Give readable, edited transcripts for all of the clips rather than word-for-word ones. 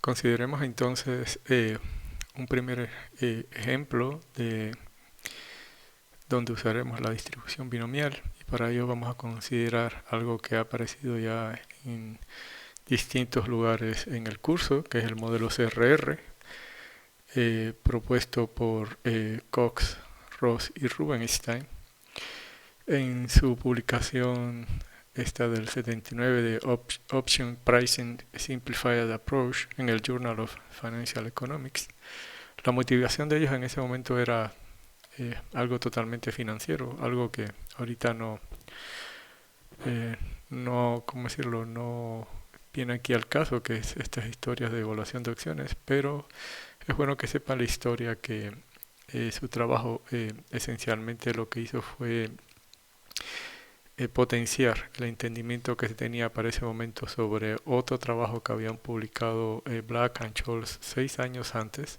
Consideremos entonces un primer ejemplo de donde usaremos la distribución binomial y para ello vamos a considerar algo que ha aparecido ya en distintos lugares en el curso, que es el modelo CRR, propuesto por Cox, Ross y Rubenstein en su publicación esta del 79 de Option Pricing Simplified Approach en el Journal of Financial Economics. La motivación de ellos en ese momento era algo totalmente financiero, algo que ahorita no, ¿cómo decirlo? No viene aquí al caso, que es estas historias de evaluación de opciones, pero es bueno que sepan la historia que su trabajo esencialmente lo que hizo fue potenciar el entendimiento que se tenía para ese momento sobre otro trabajo que habían publicado Black and Scholes 6 años antes.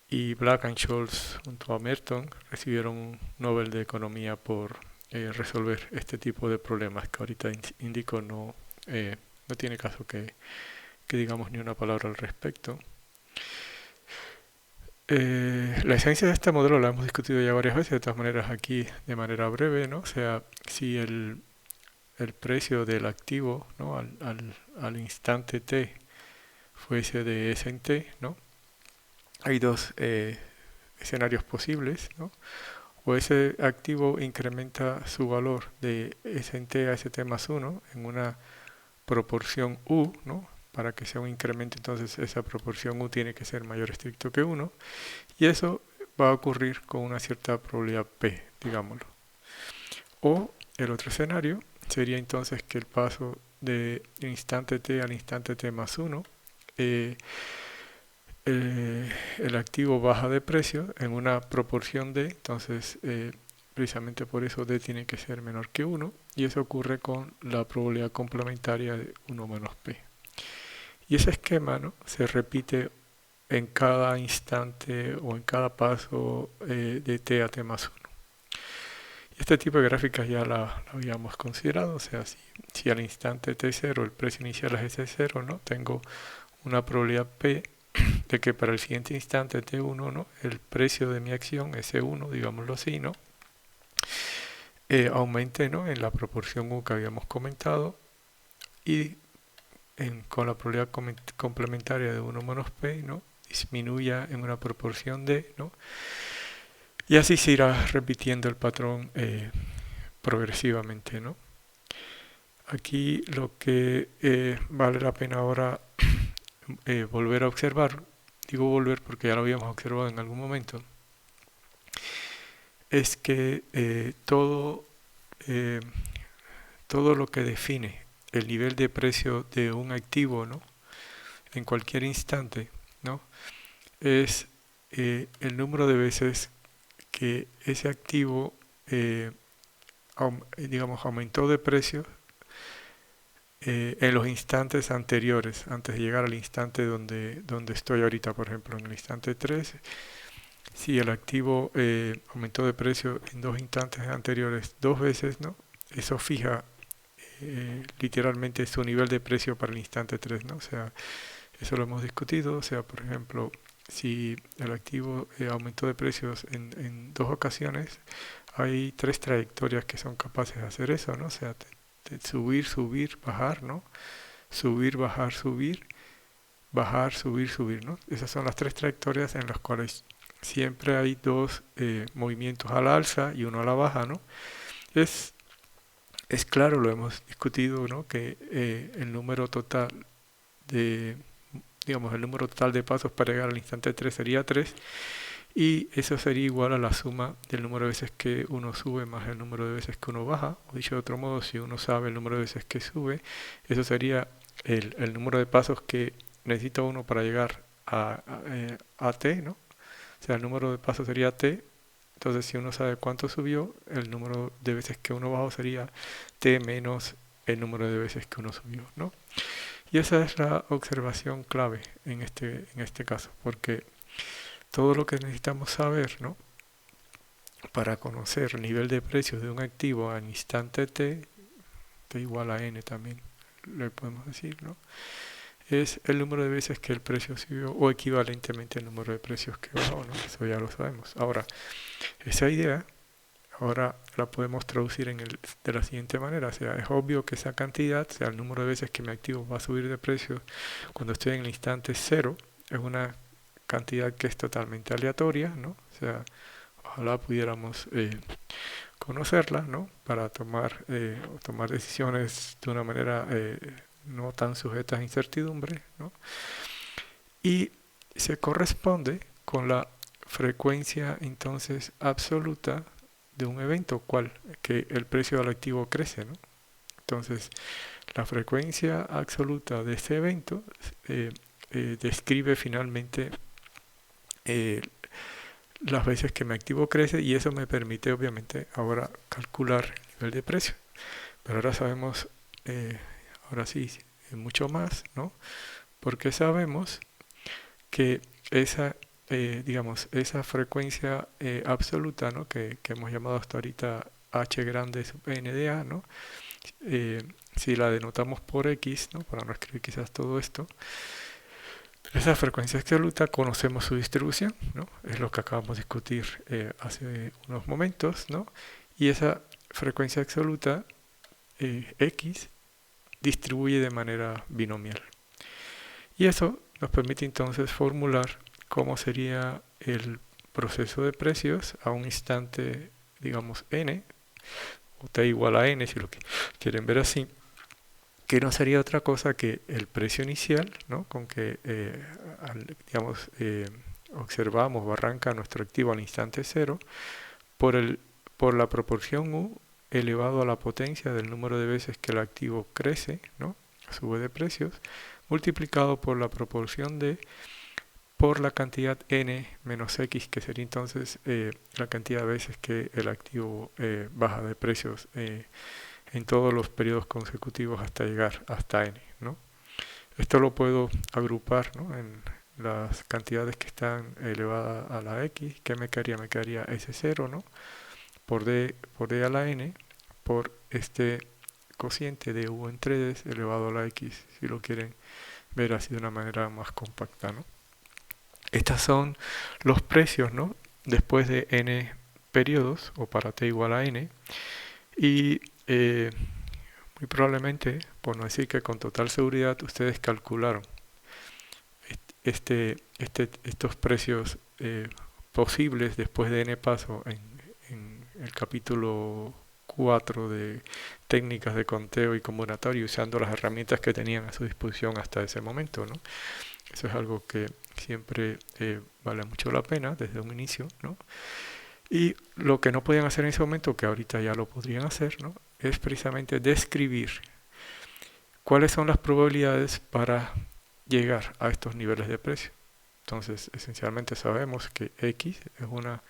Y Black and Scholes junto a Merton recibieron un Nobel de Economía por resolver este tipo de problemas que ahorita indico no tiene caso que digamos ni una palabra al respecto. La esencia de este modelo la hemos discutido ya varias veces, de todas maneras aquí de manera breve, ¿no? O sea, si el precio del activo, ¿no? al instante t fuese de S en t, ¿no? Hay dos escenarios posibles, ¿no? O ese activo incrementa su valor de S en t a S t más 1 en una proporción U, ¿no? Para que sea un incremento, entonces esa proporción U tiene que ser mayor estricto que 1, y eso va a ocurrir con una cierta probabilidad P, digámoslo. O el otro escenario sería entonces que el paso de instante t al instante t más 1, el activo baja de precio en una proporción d, entonces precisamente por eso d tiene que ser menor que 1, y eso ocurre con la probabilidad complementaria de 1 menos p. Y ese esquema, ¿no? Se repite en cada instante o en cada paso de t a t más 1. Y este tipo de gráficas ya la habíamos considerado, o sea, si al instante t0 el precio inicial es S0, ¿no? Tengo una probabilidad P de que para el siguiente instante T1, ¿no? El precio de mi acción, S1, digámoslo así, ¿no? Aumente, ¿no? En la proporción U que habíamos comentado, y con la probabilidad complementaria de 1 menos P, ¿no? Disminuya en una proporción D, ¿no? Y así se irá repitiendo el patrón progresivamente, ¿no? Aquí lo que vale la pena ahora volver a observar, digo volver porque ya lo habíamos observado en algún momento, es que eh, todo lo que define el nivel de precio de un activo, ¿no? En cualquier instante, ¿no? Es el número de veces que ese activo digamos, aumentó de precio en los instantes anteriores, antes de llegar al instante donde estoy ahorita, por ejemplo, en el instante 3. Si el activo aumentó de precio en dos instantes anteriores 2 veces, ¿no? Eso fija literalmente su nivel de precio para el instante 3, ¿no? O sea, eso lo hemos discutido, o sea, por ejemplo, si el activo aumentó de precios en 2 ocasiones, hay 3 trayectorias que son capaces de hacer eso, ¿no? O sea, subir, subir, bajar, ¿no? Subir, bajar, subir, bajar, subir, subir, ¿no? Esas son las 3 trayectorias en las cuales siempre hay dos movimientos a la alza y uno a la baja, ¿no? Es, es claro, lo hemos discutido, ¿no? Que el número total de, digamos, el número total de pasos para llegar al instante 3 sería 3, y eso sería igual a la suma del número de veces que uno sube más el número de veces que uno baja. O dicho de otro modo, si uno sabe el número de veces que sube, eso sería el número de pasos que necesita uno para llegar a t, ¿no? O sea, el número de pasos sería t. Entonces, si uno sabe cuánto subió, el número de veces que uno bajó sería t menos el número de veces que uno subió, ¿no? Y esa es la observación clave en este caso, porque todo lo que necesitamos saber, ¿no? Para conocer el nivel de precios de un activo al instante t, t igual a n también, le podemos decir, ¿no? es el número de veces que el precio subió o equivalentemente el número de precios que bajó, ¿no? Eso ya lo sabemos. Ahora, esa idea ahora la podemos traducir de la siguiente manera. O sea, es obvio que esa cantidad, o sea, el número de veces que mi activo va a subir de precio cuando estoy en el instante cero, es una cantidad que es totalmente aleatoria, ¿no? O sea, ojalá pudiéramos conocerla, ¿no? Para tomar decisiones de una manera no tan sujetas a incertidumbre, ¿no? Y se corresponde con la frecuencia entonces absoluta de un evento, cual que el precio del activo crece, ¿no? Entonces, la frecuencia absoluta de ese evento describe finalmente eh, las veces que mi activo crece y eso me permite obviamente ahora calcular el nivel de precio. Pero ahora sabemos, ahora sí, mucho más, ¿no? Porque sabemos que digamos, esa frecuencia absoluta, ¿no? Que hemos llamado hasta ahorita h grande sub n de a, ¿no? Eh, si la denotamos por x, ¿no? Para no escribir quizás todo esto, esa frecuencia absoluta conocemos su distribución, ¿no? Es lo que acabamos de discutir hace unos momentos, ¿no? Y esa frecuencia absoluta x distribuye de manera binomial. Y eso nos permite entonces formular cómo sería el proceso de precios a un instante, digamos, n, o t igual a n, si lo quieren ver así, que no sería otra cosa que el precio inicial, ¿no? Con que, digamos, observamos o arranca nuestro activo al instante cero, por, por la proporción u elevado a la potencia del número de veces que el activo crece, ¿no? Sube de precios, multiplicado por la proporción de por la cantidad n menos x, que sería entonces la cantidad de veces que el activo baja de precios en todos los periodos consecutivos hasta llegar hasta n, ¿no? Esto lo puedo agrupar, ¿no? En las cantidades que están elevadas a la x. ¿Qué me quedaría? Me quedaría S0, ¿no? Por d a la n, por este cociente de u entre d elevado a la x, si lo quieren ver así de una manera más compacta, ¿no? Estos son los precios, ¿no? Después de n periodos, o para t igual a n, y muy probablemente, por no decir que con total seguridad, ustedes calcularon estos precios posibles después de n paso en el capítulo 4 de técnicas de conteo y combinatorio, usando las herramientas que tenían a su disposición hasta ese momento, ¿no? Eso es algo que siempre vale mucho la pena desde un inicio, ¿no? Y lo que no podían hacer en ese momento, que ahorita ya lo podrían hacer, ¿no? Es precisamente describir cuáles son las probabilidades para llegar a estos niveles de precio. Entonces, esencialmente sabemos que x es una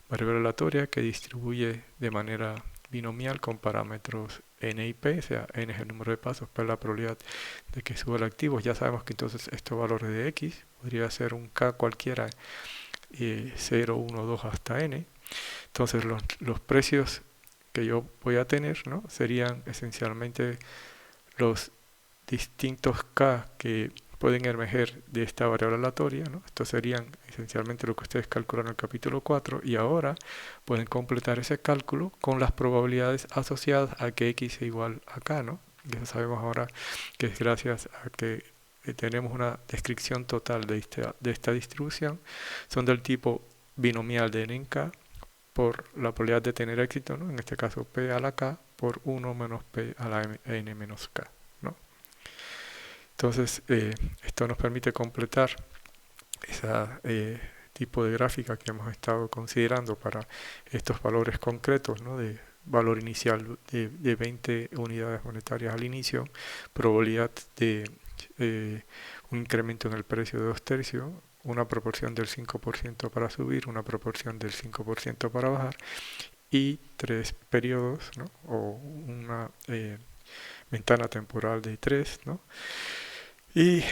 variable aleatoria que distribuye de manera binomial con parámetros n y p, o sea, n es el número de pasos, p es la probabilidad de que suba el activo. Ya sabemos que entonces estos valores de x podría ser un k cualquiera, 0, 1, 2 hasta n. Entonces los precios que yo voy a tener, ¿no? Serían esencialmente los distintos k que pueden emerger de esta variable aleatoria, ¿no? Estos serían esencialmente lo que ustedes calculan en el capítulo 4 y ahora pueden completar ese cálculo con las probabilidades asociadas a que x es igual a k, ¿no? Ya sabemos ahora que es gracias a que tenemos una descripción total de esta distribución, son del tipo binomial de n en k por la probabilidad de tener éxito, ¿no? En este caso p a la k por 1 menos p a la n menos k, ¿no? Entonces, esto nos permite completar ese tipo de gráfica que hemos estado considerando para estos valores concretos, ¿no? De valor inicial de 20 unidades monetarias al inicio, probabilidad de un incremento en el precio de 2/3, una proporción del 5% para subir, una proporción del 5% para bajar y 3 periodos, ¿no? O una ventana temporal de 3, ¿no? Y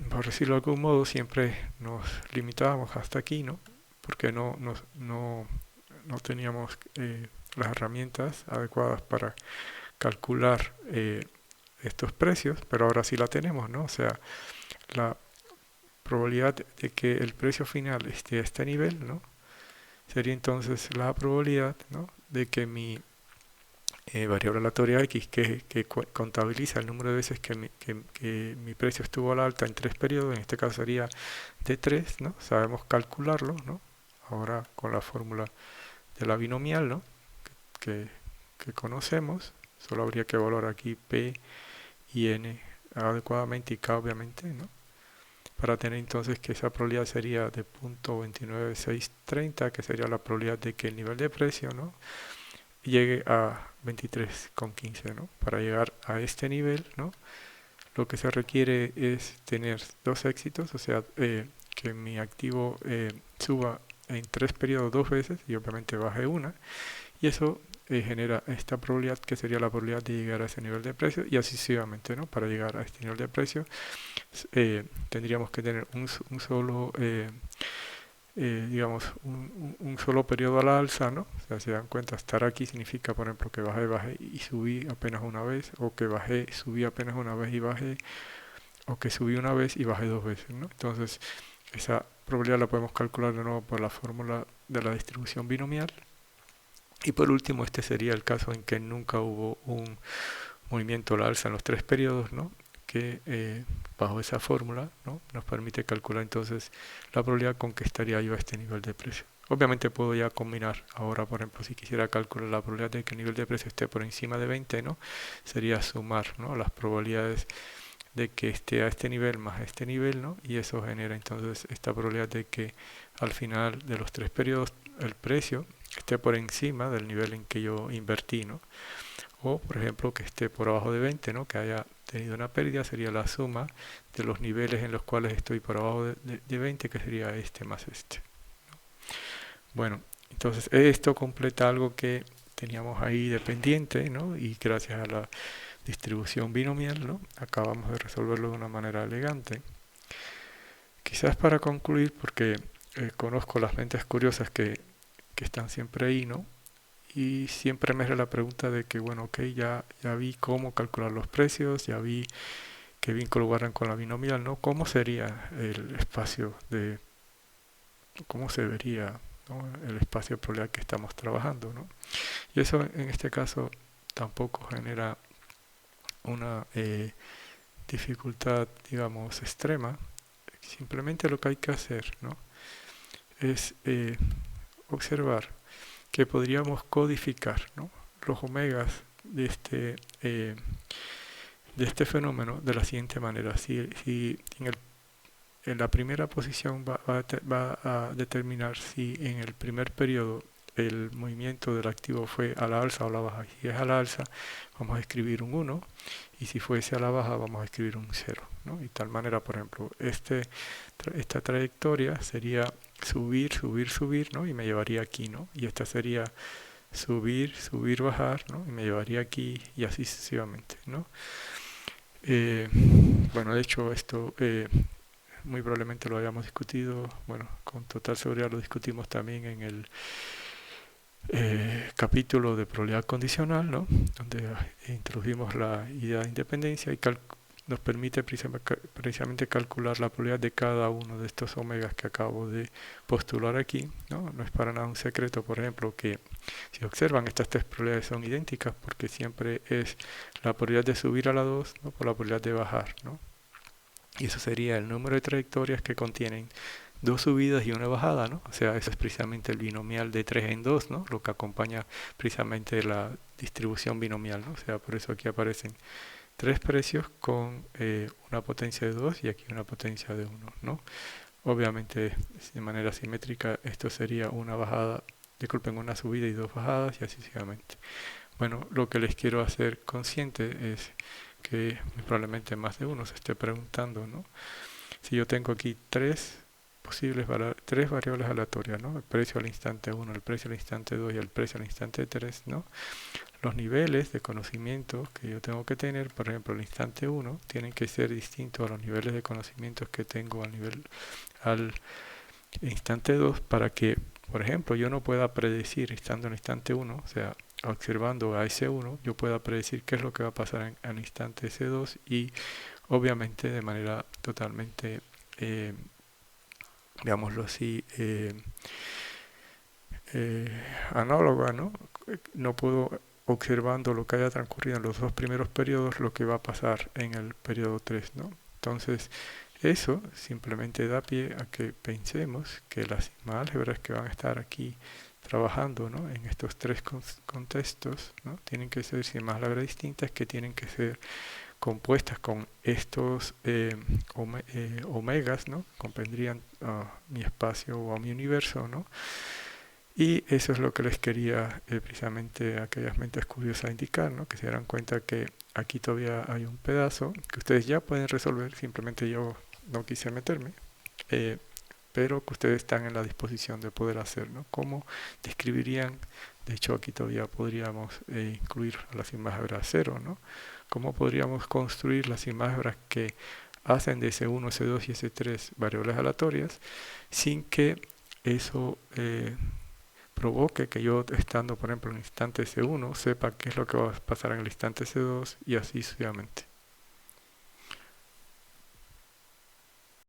por decirlo de algún modo siempre nos limitábamos hasta aquí, ¿no? Porque no teníamos las herramientas adecuadas para calcular estos precios, pero ahora sí la tenemos, ¿no? O sea, la probabilidad de que el precio final esté a este nivel, ¿no? Sería entonces la probabilidad, ¿no? De que mi variable aleatoria X, que contabiliza el número de veces que mi precio estuvo a la alta en 3 periodos, en este caso sería de 3, ¿no? Sabemos calcularlo, ¿no? Ahora con la fórmula de la binomial, ¿no? Que, que conocemos, solo habría que evaluar aquí P y N adecuadamente y K obviamente, ¿no? Para tener entonces que esa probabilidad sería de 0.29630, que sería la probabilidad de que el nivel de precio, ¿no? Llegue a 23,15, ¿no? Para llegar a este nivel, ¿no? Lo que se requiere es tener dos éxitos, o sea, que mi activo suba en 3 periodos 2 veces y obviamente baje una, y eso genera esta probabilidad que sería la probabilidad de llegar a ese nivel de precio y así sucesivamente, ¿no? Para llegar a este nivel de precio tendríamos que tener un solo digamos, un solo periodo a la alza, ¿no? O sea, se dan cuenta, estar aquí significa, por ejemplo, que bajé y subí apenas una vez, o que bajé, subí apenas una vez y bajé, o que subí una vez y bajé 2 veces, ¿no? Entonces, esa probabilidad la podemos calcular de nuevo por la fórmula de la distribución binomial. Y por último, este sería el caso en que nunca hubo un movimiento a la alza en los 3 periodos, ¿no? Que bajo esa fórmula, ¿no? Nos permite calcular entonces la probabilidad con que estaría yo a este nivel de precio. Obviamente puedo ya combinar ahora, por ejemplo, si quisiera calcular la probabilidad de que el nivel de precio esté por encima de 20, ¿no? Sería sumar, ¿no? Las probabilidades de que esté a este nivel más a este nivel, ¿no? Y eso genera entonces esta probabilidad de que al final de los 3 periodos el precio esté por encima del nivel en que yo invertí, ¿no? O, por ejemplo, que esté por abajo de 20, ¿no? Que haya tenido una pérdida, sería la suma de los niveles en los cuales estoy por abajo de 20, que sería este más este. Bueno, entonces esto completa algo que teníamos ahí dependiente, ¿no? Y gracias a la distribución binomial, ¿no? Acabamos de resolverlo de una manera elegante. Quizás para concluir, porque conozco las mentes curiosas que están siempre ahí, ¿no? Y siempre me hace la pregunta de que, bueno, ok, ya vi cómo calcular los precios, ya vi qué vínculo guardan con la binomial, ¿no? ¿Cómo sería el espacio cómo se vería, ¿no? El espacio de probabilidad que estamos trabajando, ¿no? Y eso en este caso tampoco genera una dificultad, digamos, extrema. Simplemente lo que hay que hacer, ¿no? Es observar que podríamos codificar, ¿no? Los omegas eh, de este fenómeno de la siguiente manera. Si en la primera posición va a determinar si en el primer periodo el movimiento del activo fue a la alza o a la baja. Si es a la alza, vamos a escribir un 1, y si fuese a la baja, vamos a escribir un 0, ¿no? Y tal manera, por ejemplo, esta trayectoria sería subir, subir, subir, ¿no? Y me llevaría aquí, ¿no? Y esta sería subir, subir, bajar, ¿no? Y me llevaría aquí y así sucesivamente, ¿no? Eh, bueno, de hecho esto muy probablemente lo hayamos discutido, bueno, con total seguridad lo discutimos también en el capítulo de probabilidad condicional, ¿no? Donde introdujimos la idea de independencia y nos permite precisamente calcular la probabilidad de cada uno de estos omegas que acabo de postular aquí, ¿no? No es para nada un secreto, por ejemplo, que si observan estas tres probabilidades son idénticas porque siempre es la probabilidad de subir a la 2, ¿no? Por la probabilidad de bajar, ¿no? Y eso sería el número de trayectorias que contienen dos subidas y una bajada, ¿no? O sea, eso es precisamente el binomial de 3 en 2, ¿no? Lo que acompaña precisamente la distribución binomial, ¿no? O sea, por eso aquí aparecen tres precios con una potencia de 2 y aquí una potencia de 1, ¿no? Obviamente, de manera simétrica, esto sería una bajada, disculpen, una subida y dos bajadas y así sucesivamente. Bueno, lo que les quiero hacer consciente es que probablemente más de uno se esté preguntando, ¿no? Si yo tengo aquí tres variables aleatorias, ¿no? El precio al instante 1, el precio al instante 2 y el precio al instante 3, ¿no? Los niveles de conocimiento que yo tengo que tener, por ejemplo, al instante 1, tienen que ser distintos a los niveles de conocimientos que tengo al instante 2 para que, por ejemplo, yo no pueda predecir estando en el instante 1, o sea, observando a S1, yo pueda predecir qué es lo que va a pasar en el instante S2 y obviamente de manera totalmente, eh, digámoslo así, análoga, ¿no? No puedo observando lo que haya transcurrido en los dos primeros periodos, lo que va a pasar en el periodo 3, ¿no? Entonces, eso simplemente da pie a que pensemos que las sigma álgebras que van a estar aquí trabajando, ¿no? En estos tres contextos, ¿no? Tienen que ser sigma álgebras distintas que tienen que ser compuestas con estos omegas, ¿no? Comprenderían mi espacio o a mi universo, ¿no? Y eso es lo que les quería precisamente a aquellas mentes curiosas indicar, ¿no? Que se darán cuenta que aquí todavía hay un pedazo que ustedes ya pueden resolver, simplemente yo no quise meterme, eh, pero que ustedes están en la disposición de poder hacer, ¿no? ¿Cómo describirían? De hecho, aquí todavía podríamos incluir a las álgebras cero, ¿no? ¿Cómo podríamos construir las álgebras que hacen de S1, S2 y S3 variables aleatorias sin que eso provoque que yo, estando por ejemplo en el instante S1, sepa qué es lo que va a pasar en el instante S2 y así sucesivamente?